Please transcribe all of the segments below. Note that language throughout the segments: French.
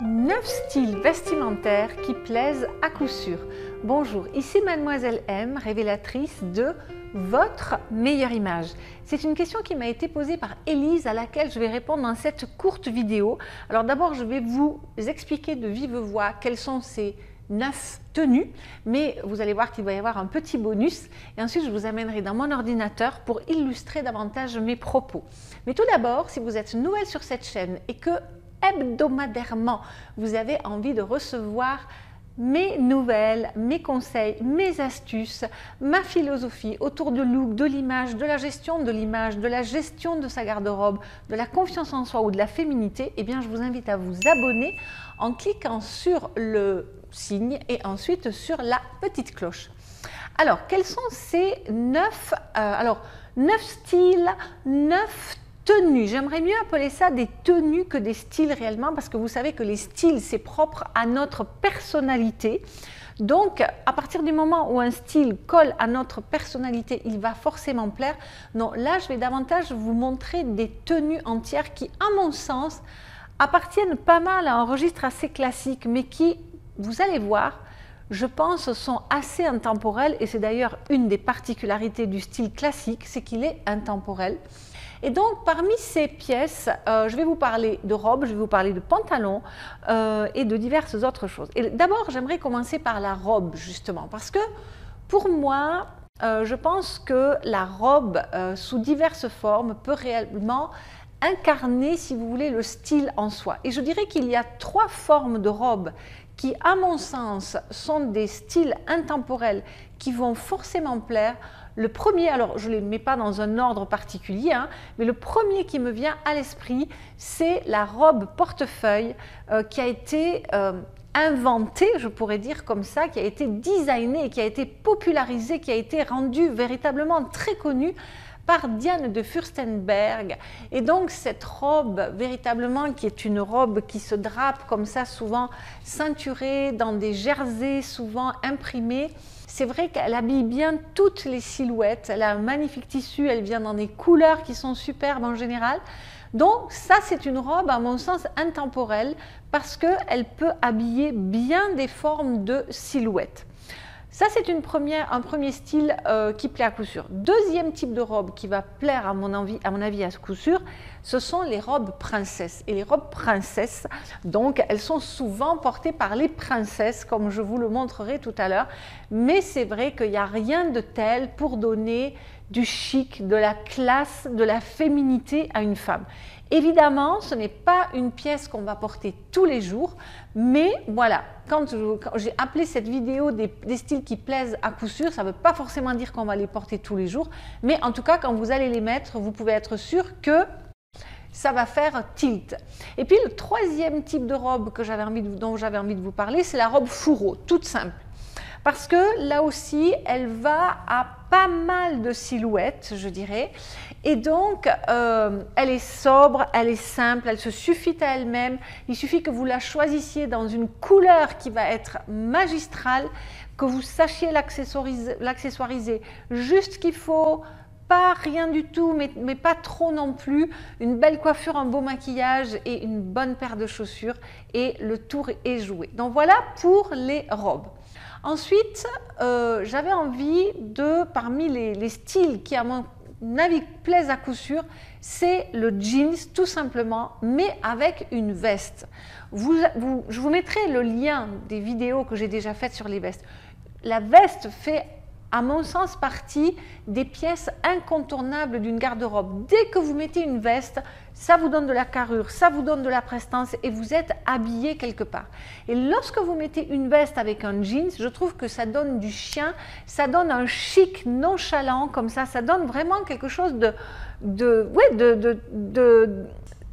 9 styles vestimentaires qui plaisent à coup sûr. Bonjour, ici Mademoiselle M, révélatrice de votre meilleure image. C'est une question qui m'a été posée par Élise à laquelle je vais répondre dans cette courte vidéo. Alors d'abord, je vais vous expliquer de vive voix quelles sont ces 9 tenues, mais vous allez voir qu'il va y avoir un petit bonus et ensuite je vous amènerai dans mon ordinateur pour illustrer davantage mes propos. Mais tout d'abord, si vous êtes nouvelle sur cette chaîne et que hebdomadairement vous avez envie de recevoir mes nouvelles, mes conseils, mes astuces, ma philosophie autour de look, de l'image, de la gestion de l'image, de la gestion de sa garde-robe, de la confiance en soi ou de la féminité, eh bien je vous invite à vous abonner en cliquant sur le signe et ensuite sur la petite cloche. Alors, quels sont ces 9 styles, 9 tenues? J'aimerais mieux appeler ça des tenues que des styles réellement, parce que vous savez que les styles, c'est propre à notre personnalité. Donc, à partir du moment où un style colle à notre personnalité, il va forcément plaire. Non, là, je vais davantage vous montrer des tenues entières qui, à mon sens, appartiennent pas mal à un registre assez classique, mais qui, vous allez voir, je pense, sont assez intemporels. Et c'est d'ailleurs une des particularités du style classique, c'est qu'il est intemporel. Et donc, parmi ces pièces, je vais vous parler de robes, je vais vous parler de pantalons et de diverses autres choses. Et d'abord, j'aimerais commencer par la robe, justement, parce que pour moi, je pense que la robe, sous diverses formes, peut réellement incarner, si vous voulez, le style en soi. Et je dirais qu'il y a 3 formes de robes qui, à mon sens, sont des styles intemporels qui vont forcément plaire. Le premier, alors je ne les mets pas dans un ordre particulier, hein, mais le premier qui me vient à l'esprit, c'est la robe portefeuille qui a été inventée, je pourrais dire comme ça, qui a été designée, qui a été popularisée, qui a été rendue véritablement très connue par Diane de Furstenberg. Et donc cette robe véritablement qui est une robe qui se drape comme ça, souvent ceinturée dans des jerseys souvent imprimés. C'est vrai qu'elle habille bien toutes les silhouettes, elle a un magnifique tissu, elle vient dans des couleurs qui sont superbes en général. Donc ça, c'est une robe à mon sens intemporelle parce qu'elle peut habiller bien des formes de silhouettes. Ça, c'est un premier style qui plaît à coup sûr. Deuxième type de robe qui va plaire à mon avis à coup sûr, ce sont les robes princesses. Et les robes princesses, donc, elles sont souvent portées par les princesses, comme je vous le montrerai tout à l'heure. Mais c'est vrai qu'il n'y a rien de tel pour donner du chic, de la classe, de la féminité à une femme. Évidemment, ce n'est pas une pièce qu'on va porter tous les jours, mais voilà, quand j'ai appelé cette vidéo des styles qui plaisent à coup sûr, ça ne veut pas forcément dire qu'on va les porter tous les jours, mais en tout cas, quand vous allez les mettre, vous pouvez être sûr que ça va faire tilt. Et puis le troisième type de robe dont j'avais envie de vous parler, c'est la robe fourreau, toute simple. Parce que là aussi, elle va à pas mal de silhouettes, je dirais. Et donc, elle est sobre, elle est simple, elle se suffit à elle-même. Il suffit que vous la choisissiez dans une couleur qui va être magistrale, que vous sachiez l'accessoiriser juste qu'il faut. Pas rien du tout, mais pas trop non plus. Une belle coiffure, un beau maquillage et une bonne paire de chaussures. Et le tour est joué. Donc voilà pour les robes. Ensuite, j'avais envie parmi les styles qui à mon avis plaisent à coup sûr, c'est le jeans tout simplement, mais avec une veste. Je vous mettrai le lien des vidéos que j'ai déjà faites sur les vestes. La veste fait à mon sens partie des pièces incontournables d'une garde-robe. Dès que vous mettez une veste, ça vous donne de la carrure, ça vous donne de la prestance et vous êtes habillé quelque part. Et lorsque vous mettez une veste avec un jeans, je trouve que ça donne du chien, ça donne un chic nonchalant comme ça donne vraiment quelque chose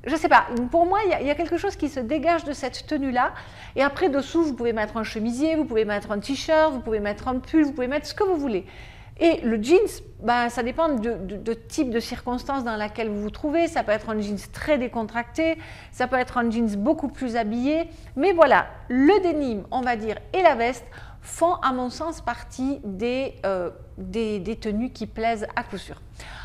je sais pas, pour moi, il y a quelque chose qui se dégage de cette tenue-là. Et après, dessous, vous pouvez mettre un chemisier, vous pouvez mettre un t-shirt, vous pouvez mettre un pull, vous pouvez mettre ce que vous voulez. Et le jeans, ça dépend de type de circonstance dans laquelle vous vous trouvez. Ça peut être un jeans très décontracté, ça peut être un jeans beaucoup plus habillé. Mais voilà, le denim, on va dire, et la veste font à mon sens partie des tenues qui plaisent à coup sûr.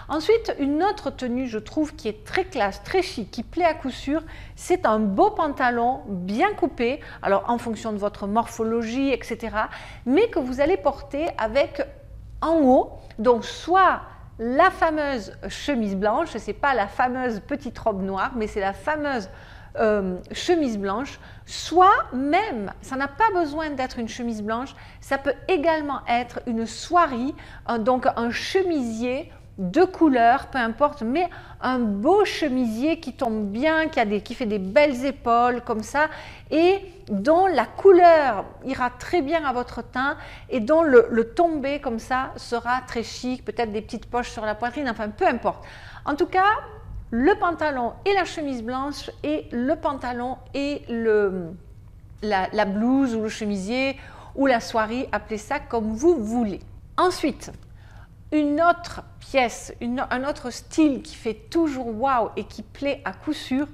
Ensuite, une autre tenue, je trouve, qui est très classe, très chic, qui plaît à coup sûr, c'est un beau pantalon bien coupé, alors en fonction de votre morphologie, etc., mais que vous allez porter avec en haut, donc soit la fameuse chemise blanche, ce n'est pas la fameuse petite robe noire, mais c'est la fameuse chemise blanche, soit même, ça n'a pas besoin d'être une chemise blanche, ça peut également être une soirée, donc un chemisier de couleur, peu importe, mais un beau chemisier qui tombe bien, qui fait des belles épaules comme ça et dont la couleur ira très bien à votre teint et dont le tombé comme ça sera très chic, peut-être des petites poches sur la poitrine, enfin peu importe. En tout cas, le pantalon et la chemise blanche et le pantalon et la blouse ou le chemisier ou la soirée, appelez ça comme vous voulez. Ensuite, une autre pièce, un autre style qui fait toujours waouh et qui plaît à coup sûr,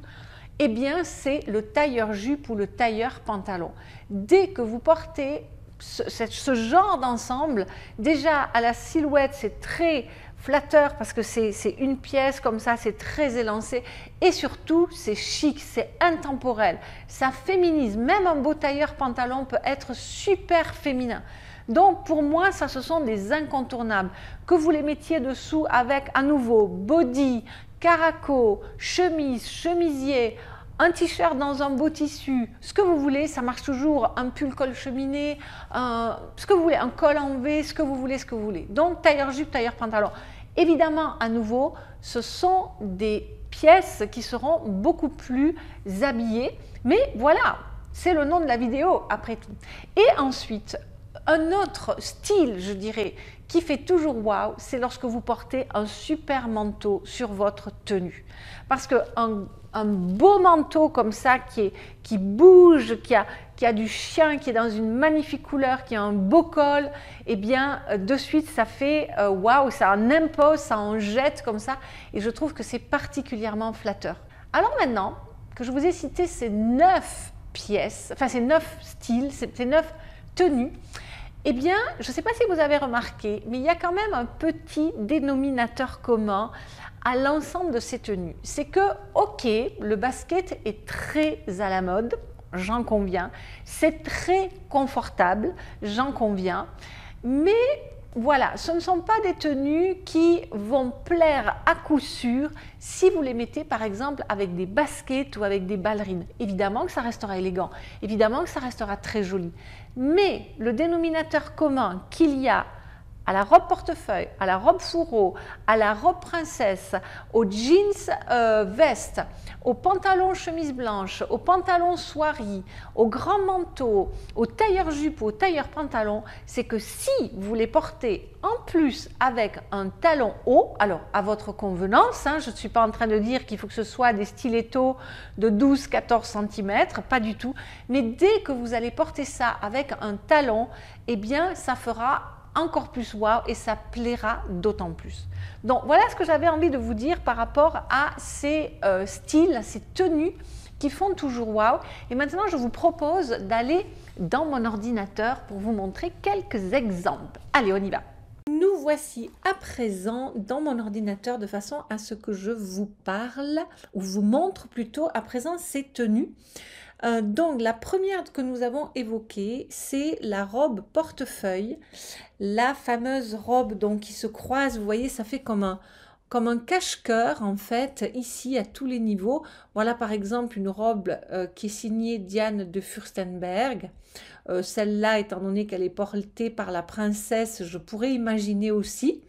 eh bien c'est le tailleur jupe ou le tailleur pantalon. Dès que vous portez ce genre d'ensemble, déjà à la silhouette c'est très flatteur parce que c'est une pièce comme ça, c'est très élancé et surtout c'est chic, c'est intemporel, ça féminise. Même un beau tailleur pantalon peut être super féminin. Donc pour moi, ça ce sont des incontournables. Que vous les mettiez dessous avec à nouveau body, caraco, chemise, chemisier, un t-shirt dans un beau tissu, ce que vous voulez, ça marche toujours, un pull col cheminée, ce que vous voulez, un col en V, ce que vous voulez, ce que vous voulez. Donc tailleur jupe, tailleur pantalon. Évidemment, à nouveau, ce sont des pièces qui seront beaucoup plus habillées, mais voilà, c'est le nom de la vidéo après tout. Et ensuite, un autre style, je dirais, qui fait toujours waouh, c'est lorsque vous portez un super manteau sur votre tenue. Parce qu'un beau manteau comme ça, qui bouge, qui a du chien, qui est dans une magnifique couleur, qui a un beau col, eh bien, de suite, ça fait waouh, ça en impose, ça en jette comme ça. Et je trouve que c'est particulièrement flatteur. Alors maintenant que je vous ai cité ces 9 pièces, enfin ces 9 styles, ces 9 tenues, eh bien, je ne sais pas si vous avez remarqué, mais il y a quand même un petit dénominateur commun à l'ensemble de ces tenues. C'est que, ok, le basket est très à la mode, j'en conviens, c'est très confortable, j'en conviens, mais voilà, ce ne sont pas des tenues qui vont plaire à coup sûr si vous les mettez par exemple avec des baskets ou avec des ballerines. Évidemment que ça restera élégant, évidemment que ça restera très joli. Mais le dénominateur commun qu'il y a à la robe portefeuille, à la robe fourreau, à la robe princesse, aux jeans veste, aux pantalons chemise blanche, aux pantalons soirée, aux grands manteaux, aux tailleurs jupe, aux tailleurs pantalons, c'est que si vous les portez en plus avec un talon haut, alors à votre convenance, hein, je ne suis pas en train de dire qu'il faut que ce soit des stilettos de 12-14 cm, pas du tout, mais dès que vous allez porter ça avec un talon, eh bien ça fera encore plus waouh et ça plaira d'autant plus. Donc voilà ce que j'avais envie de vous dire par rapport à ces styles, ces tenues qui font toujours waouh. Et maintenant je vous propose d'aller dans mon ordinateur pour vous montrer quelques exemples. Allez, on y va. Nous voici à présent dans mon ordinateur de façon à ce que je vous parle ou vous montre plutôt à présent ces tenues. Donc la première que nous avons évoquée, c'est la robe portefeuille, la fameuse robe donc qui se croise, vous voyez, ça fait comme un cache-cœur en fait, ici à tous les niveaux. Voilà par exemple une robe qui est signée Diane de Furstenberg. Celle-là, étant donné qu'elle est portée par la princesse, je pourrais imaginer aussi.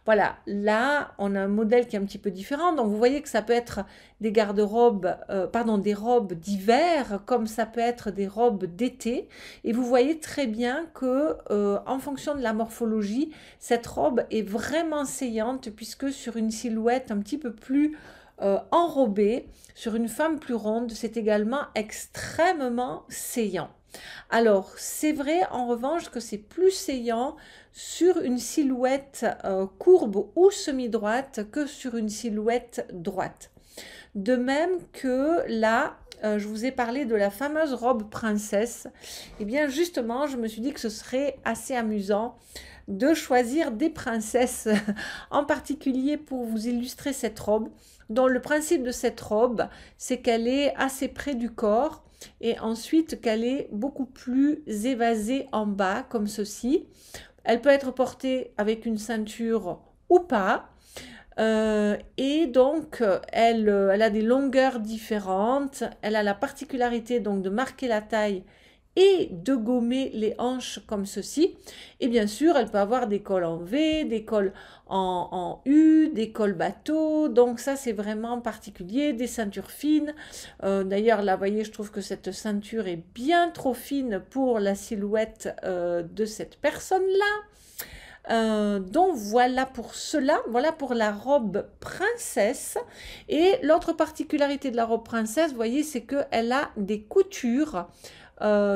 Voilà, là, on a un modèle qui est un petit peu différent. Donc, vous voyez que ça peut être des garde-robes, des robes d'hiver, comme ça peut être des robes d'été. Et vous voyez très bien que, en fonction de la morphologie, cette robe est vraiment saillante, puisque sur une silhouette un petit peu plus enrobée, sur une femme plus ronde, c'est également extrêmement saillant. Alors, c'est vrai en revanche que c'est plus saillant sur une silhouette courbe ou semi-droite que sur une silhouette droite. De même que là, je vous ai parlé de la fameuse robe princesse. Et bien justement, je me suis dit que ce serait assez amusant de choisir des princesses en particulier pour vous illustrer cette robe, dont le principe de cette robe, c'est qu'elle est assez près du corps et ensuite qu'elle est beaucoup plus évasée en bas, comme ceci. Elle peut être portée avec une ceinture ou pas. Et donc, elle a des longueurs différentes. Elle a la particularité donc de marquer la taille et de gommer les hanches comme ceci. Et bien sûr, elle peut avoir des cols en V, des cols en U, des cols bateau. Donc ça, c'est vraiment particulier, des ceintures fines. D'ailleurs, là, vous voyez, je trouve que cette ceinture est bien trop fine pour la silhouette de cette personne-là. Donc voilà pour cela, voilà pour la robe princesse. Et l'autre particularité de la robe princesse, vous voyez, c'est qu'elle a des coutures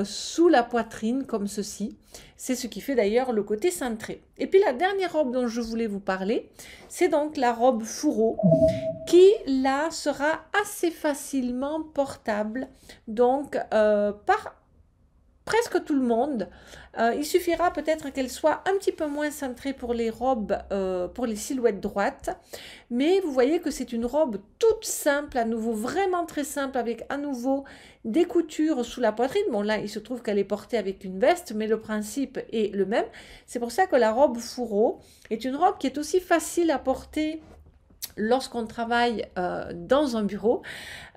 sous la poitrine comme ceci. C'est ce qui fait d'ailleurs le côté cintré. Et puis la dernière robe dont je voulais vous parler, c'est donc la robe fourreau qui là sera assez facilement portable donc par presque tout le monde. Il suffira peut-être qu'elle soit un petit peu moins cintrée pour les robes, pour les silhouettes droites. Mais vous voyez que c'est une robe toute simple, à nouveau vraiment très simple, avec à nouveau des coutures sous la poitrine. Bon là, il se trouve qu'elle est portée avec une veste, mais le principe est le même. C'est pour ça que la robe fourreau est une robe qui est aussi facile à porter lorsqu'on travaille dans un bureau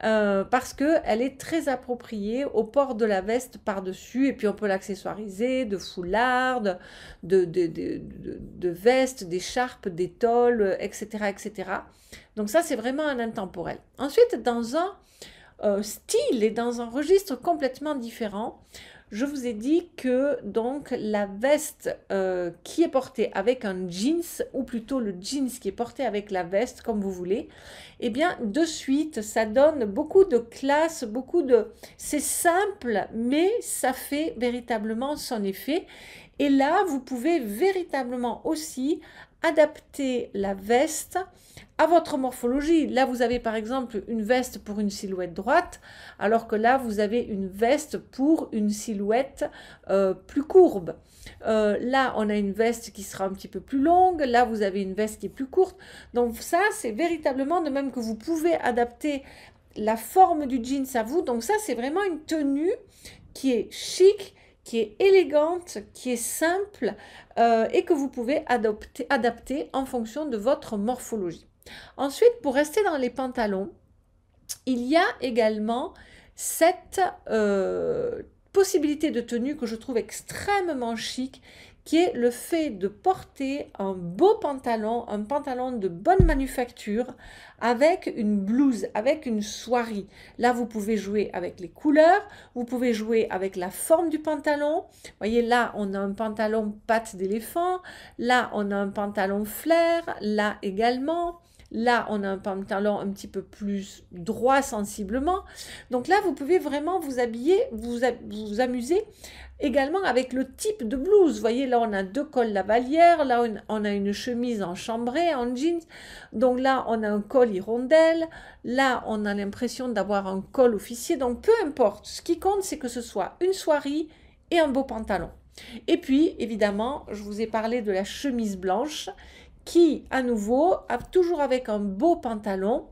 parce qu'elle est très appropriée au port de la veste par-dessus et puis on peut l'accessoiriser de foulards, de vestes, d'écharpes, d'étoiles, etc., etc. Donc ça, c'est vraiment un intemporel. Ensuite, dans un style et dans un registre complètement différent, je vous ai dit que donc la veste qui est portée avec un jeans, ou plutôt le jeans qui est porté avec la veste, comme vous voulez, eh bien de suite, ça donne beaucoup de classe, beaucoup de... C'est simple, mais ça fait véritablement son effet. Et là, vous pouvez véritablement aussi adapter la veste à votre morphologie. Là, vous avez par exemple une veste pour une silhouette droite, alors que là, vous avez une veste pour une silhouette plus courbe. Là, on a une veste qui sera un petit peu plus longue. Là, vous avez une veste qui est plus courte. Donc ça, c'est véritablement de même que vous pouvez adapter la forme du jeans à vous. Donc ça, c'est vraiment une tenue qui est chic, qui est élégante, qui est simple et que vous pouvez adapter en fonction de votre morphologie. Ensuite, pour rester dans les pantalons, il y a également cette possibilité de tenue que je trouve extrêmement chic, qui est le fait de porter un beau pantalon, un pantalon de bonne manufacture, avec une blouse, avec une soierie. Là, vous pouvez jouer avec les couleurs, vous pouvez jouer avec la forme du pantalon. Vous voyez, là, on a un pantalon patte d'éléphant, là, on a un pantalon flair, là également. Là, on a un pantalon un petit peu plus droit sensiblement. Donc là, vous pouvez vraiment vous habiller, vous amuser également avec le type de blouse. Vous voyez, là, on a deux cols lavalières. Là, on a une chemise en chambré, en jeans. Donc là, on a un col hirondelle. Là, on a l'impression d'avoir un col officier. Donc, peu importe. Ce qui compte, c'est que ce soit une soierie et un beau pantalon. Et puis, évidemment, je vous ai parlé de la chemise blanche qui, à nouveau, toujours avec un beau pantalon,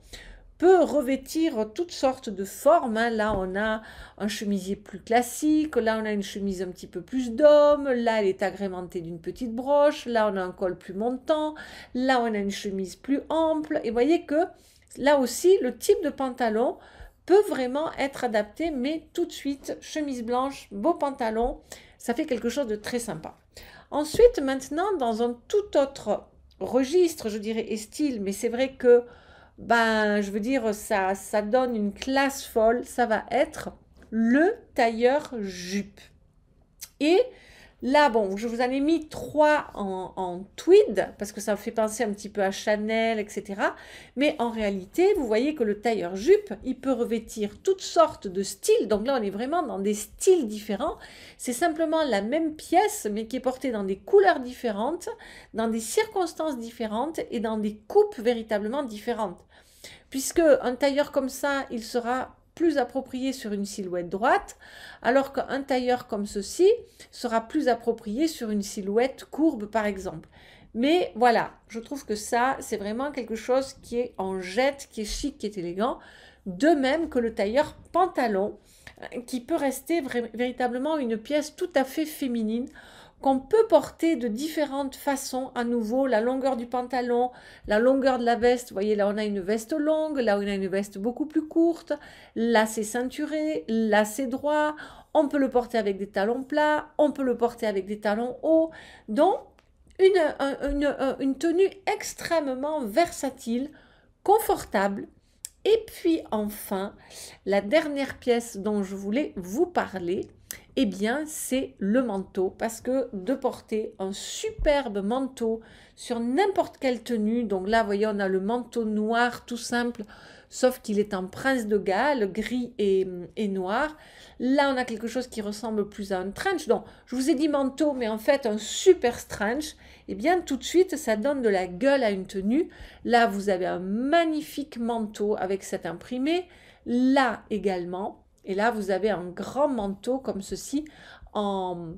peut revêtir toutes sortes de formes. Là, on a un chemisier plus classique. Là, on a une chemise un petit peu plus d'homme. Là, elle est agrémentée d'une petite broche. Là, on a un col plus montant. Là, on a une chemise plus ample. Et vous voyez que là aussi, le type de pantalon peut vraiment être adapté, mais tout de suite, chemise blanche, beau pantalon, ça fait quelque chose de très sympa. Ensuite, maintenant, dans un tout autre registre, je dirais, et style, mais c'est vrai que, ben, je veux dire, ça donne une classe folle, ça va être le tailleur jupe. Et là, bon, je vous en ai mis 3 en tweed, parce que ça me fait penser un petit peu à Chanel, etc. Mais en réalité, vous voyez que le tailleur jupe, il peut revêtir toutes sortes de styles. Donc là, on est vraiment dans des styles différents. C'est simplement la même pièce, mais qui est portée dans des couleurs différentes, dans des circonstances différentes et dans des coupes véritablement différentes. Puisque un tailleur comme ça, il sera plus approprié sur une silhouette droite, alors qu'un tailleur comme ceci sera plus approprié sur une silhouette courbe par exemple. Mais voilà, je trouve que ça, c'est vraiment quelque chose qui est en jet, qui est chic, qui est élégant. De même que le tailleur pantalon, qui peut rester véritablement une pièce tout à fait féminine, qu'on peut porter de différentes façons. À nouveau, la longueur du pantalon, la longueur de la veste. Vous voyez, là, on a une veste longue, là, on a une veste beaucoup plus courte. Là, c'est ceinturé, là, c'est droit. On peut le porter avec des talons plats, on peut le porter avec des talons hauts. Donc, une tenue extrêmement versatile, confortable. Et puis enfin, la dernière pièce dont je voulais vous parler, eh bien, c'est le manteau. Parce que de porter un superbe manteau sur n'importe quelle tenue, donc là, vous voyez, on a le manteau noir tout simple, sauf qu'il est en prince de Galles, gris et noir. Là, on a quelque chose qui ressemble plus à un trench. Donc, je vous ai dit manteau, mais en fait, un super trench. Eh bien, tout de suite, ça donne de la gueule à une tenue. Là, vous avez un magnifique manteau avec cet imprimé. Là également. Et là, vous avez un grand manteau comme ceci en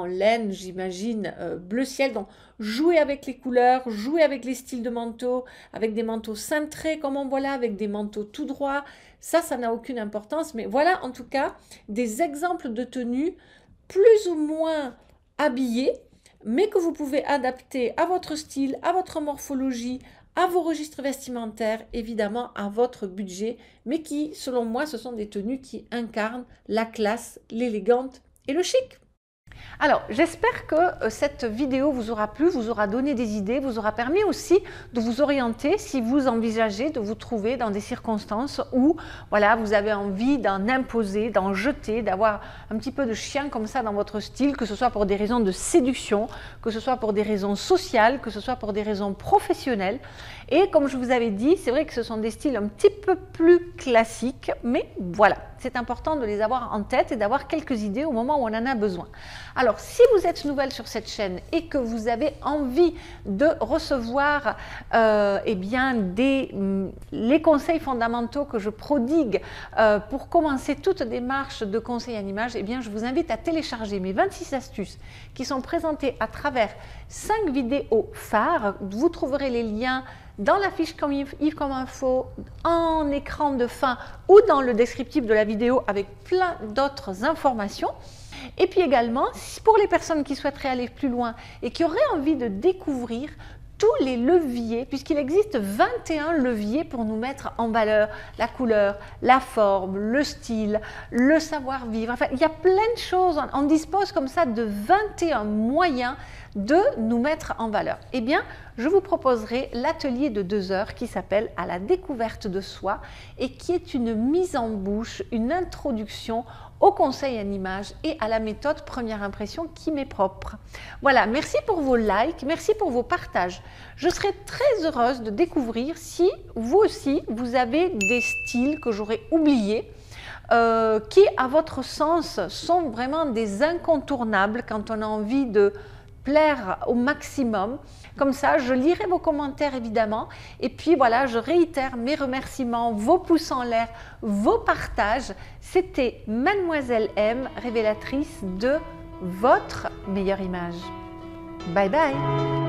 laine, j'imagine, bleu ciel. Donc, jouez avec les couleurs, jouez avec les styles de manteaux, avec des manteaux cintrés comme on voit là, avec des manteaux tout droits. Ça n'a aucune importance. Mais voilà, en tout cas, des exemples de tenues plus ou moins habillées, mais que vous pouvez adapter à votre style, à votre morphologie, à vos registres vestimentaires, évidemment à votre budget, mais qui, selon moi, ce sont des tenues qui incarnent la classe, l'élégante et le chic. Alors, j'espère que cette vidéo vous aura plu, vous aura donné des idées, vous aura permis aussi de vous orienter si vous envisagez de vous trouver dans des circonstances où voilà, vous avez envie d'en imposer, d'en jeter, d'avoir un petit peu de chien comme ça dans votre style, que ce soit pour des raisons de séduction, que ce soit pour des raisons sociales, que ce soit pour des raisons professionnelles. Et comme je vous avais dit, c'est vrai que ce sont des styles un petit peu plus classiques, mais voilà, c'est important de les avoir en tête et d'avoir quelques idées au moment où on en a besoin. Alors, si vous êtes nouvelle sur cette chaîne et que vous avez envie de recevoir eh bien, les conseils fondamentaux que je prodigue pour commencer toute démarche de conseil en image, eh bien, je vous invite à télécharger mes 26 astuces qui sont présentées à travers 5 vidéos phares. Vous trouverez les liens dans la fiche comme info, en écran de fin ou dans le descriptif de la vidéo avec plein d'autres informations. Et puis également, pour les personnes qui souhaiteraient aller plus loin et qui auraient envie de découvrir tous les leviers, puisqu'il existe 21 leviers pour nous mettre en valeur, la couleur, la forme, le style, le savoir-vivre, enfin il y a plein de choses, on dispose comme ça de 21 moyens de nous mettre en valeur. Eh bien, je vous proposerai l'atelier de 2 heures qui s'appelle « À la découverte de soi » et qui est une mise en bouche, une introduction au conseil en image et à la méthode première impression qui m'est propre. Voilà, merci pour vos likes, merci pour vos partages. Je serai très heureuse de découvrir si vous aussi, vous avez des styles que j'aurais oubliés, qui à votre sens sont vraiment des incontournables quand on a envie de plaire au maximum. Comme ça, je lirai vos commentaires évidemment. Et puis voilà, je réitère mes remerciements, vos pouces en l'air, vos partages. C'était Mademoiselle M, révélatrice de votre meilleure image. Bye bye!